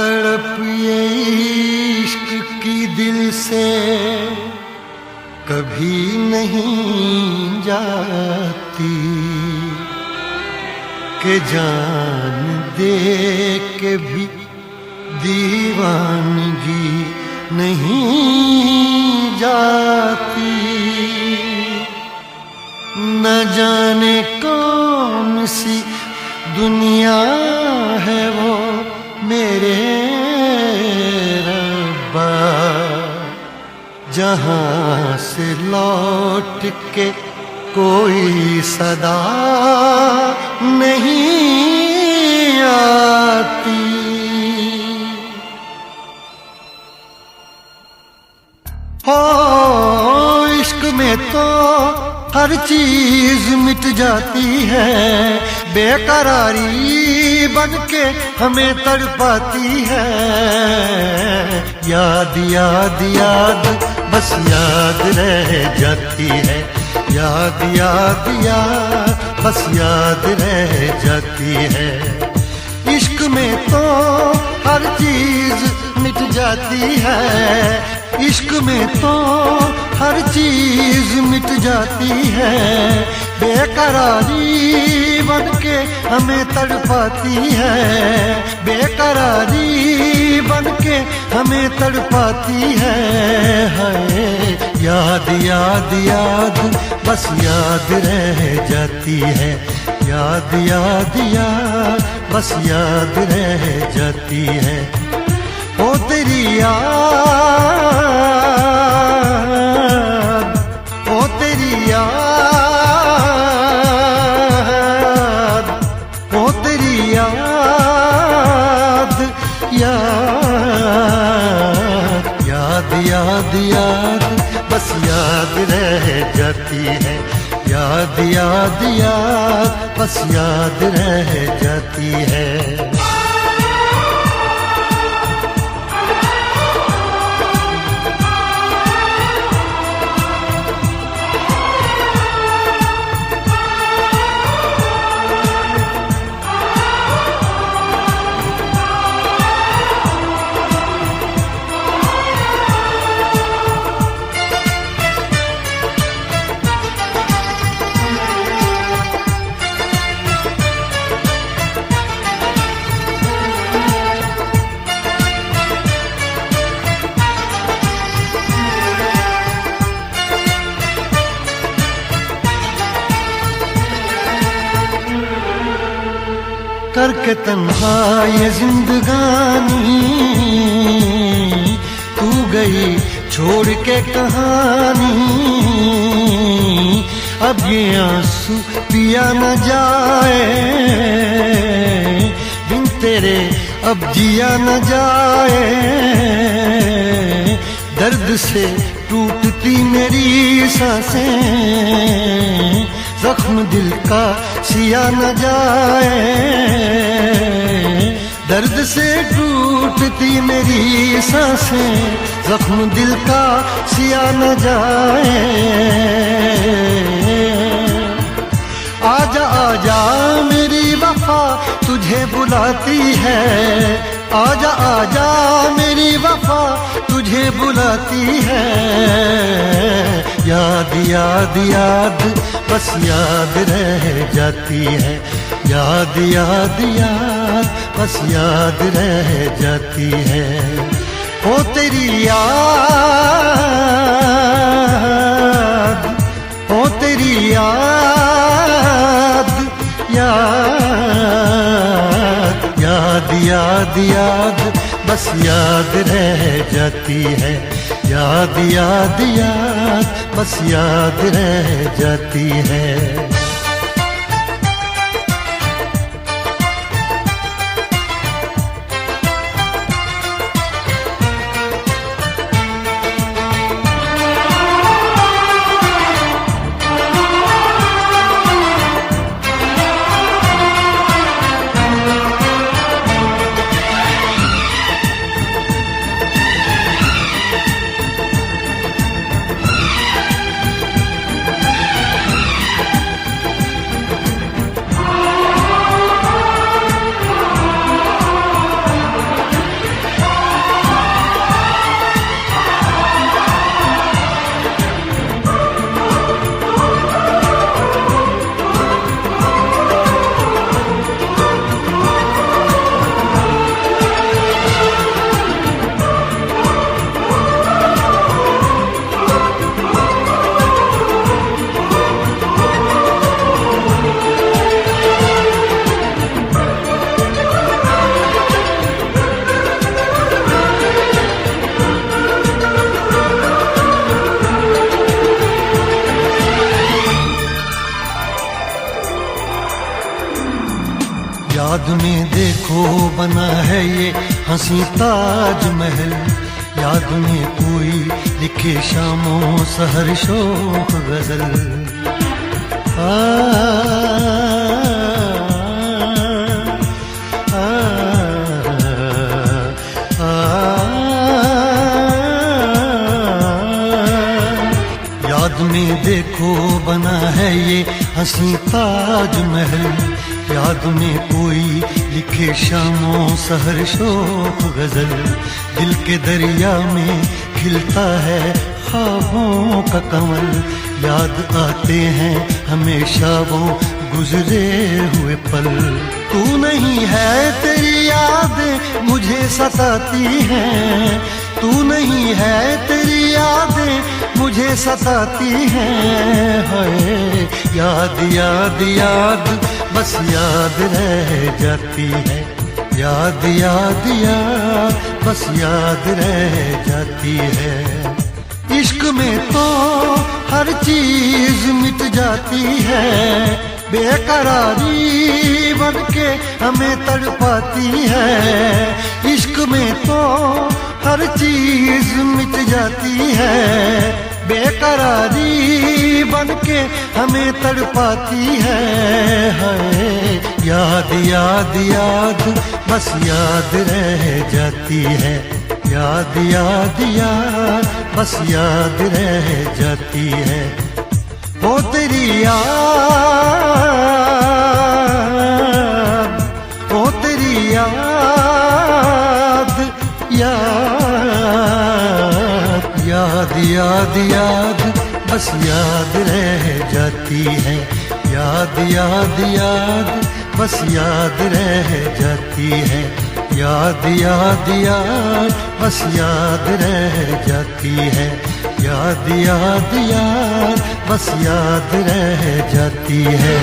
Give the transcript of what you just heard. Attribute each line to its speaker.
Speaker 1: तड़प ये इश्क की दिल से कभी नहीं जाती कि जान दे के भी दीवानगी नहीं जाती। न जाने कौन सी दुनिया है वो मेरे रब्बा, जहां से लौट के कोई सदा नहीं आती। हो इश्क में तो हर चीज मिट जाती है, बेकरारी बन के हमें तड़पाती है। याद याद याद बस याद रह जाती है, याद याद याद बस याद रह जाती है। इश्क में तो हर चीज मिट जाती है, इश्क में तो हर चीज मिट जाती है। बेकरारी बन के हमें तड़पाती है, बेकरारी बन के हमें तड़पाती है। हाय याद याद याद बस याद रह जाती है, याद याद याद बस याद रह जाती है। ओ तेरी याद, ओ तेरी याद, ओ तेरी याद, याद याद याद याद बस याद रह जाती है, याद याद याद बस याद रह जाती है। करके तन्हा ये जिंदगानी तू गई छोड़ के कहानी। अब ये आंसू पिया न जाए बिन तेरे, अब जिया न जाए। दर्द से टूटती मेरी सांसें, जख्म दिल का सिया न जाए। दर्द से टूटती मेरी सांसें, जख्म दिल का सिया न जाए। आजा आजा मेरी वफा तुझे बुलाती है, आजा आजा मेरी वफा तुझे बुलाती है। याद याद याद बस याद रह जाती है, याद याद याद बस याद रह जाती है। ओ तेरी याद, ओ तेरी याद, याद याद याद याद बस याद रह जाती है, याद याद याद बस याद रह जाती है। याद में देखो बना है ये हंसी ताजमहल, याद में कोई लिखे शामों सहर शोख गजल। याद में देखो बना है ये हंसी ताजमहल, याद में कोई लिखे शामों सहर शोक गजल। दिल के दरिया में खिलता है ख्वाबों का कमल, याद आते हैं हमेशा वो गुजरे हुए पल। तू नहीं है तेरी यादें मुझे सताती हैं, तू नहीं है तेरी यादें मुझे सताती हैं। हाय याद याद याद बस याद रह जाती है, याद याद याद बस याद रह जाती है। इश्क में तो हर चीज मिट जाती है, बेकरारी बन के हमें तड़पाती है। इश्क में तो हर चीज मिट जाती है, बेकरारी बन के हमें तड़पाती है। हाय याद याद याद बस याद रह जाती है, याद याद याद बस याद रह जाती है। वो तेरी याद, वो तेरी याद, याद याद याद याद बस याद रह जाती है, याद याद याद बस याद रह जाती है। याद याद याद बस याद रह जाती है, याद याद याद बस याद रह जाती है।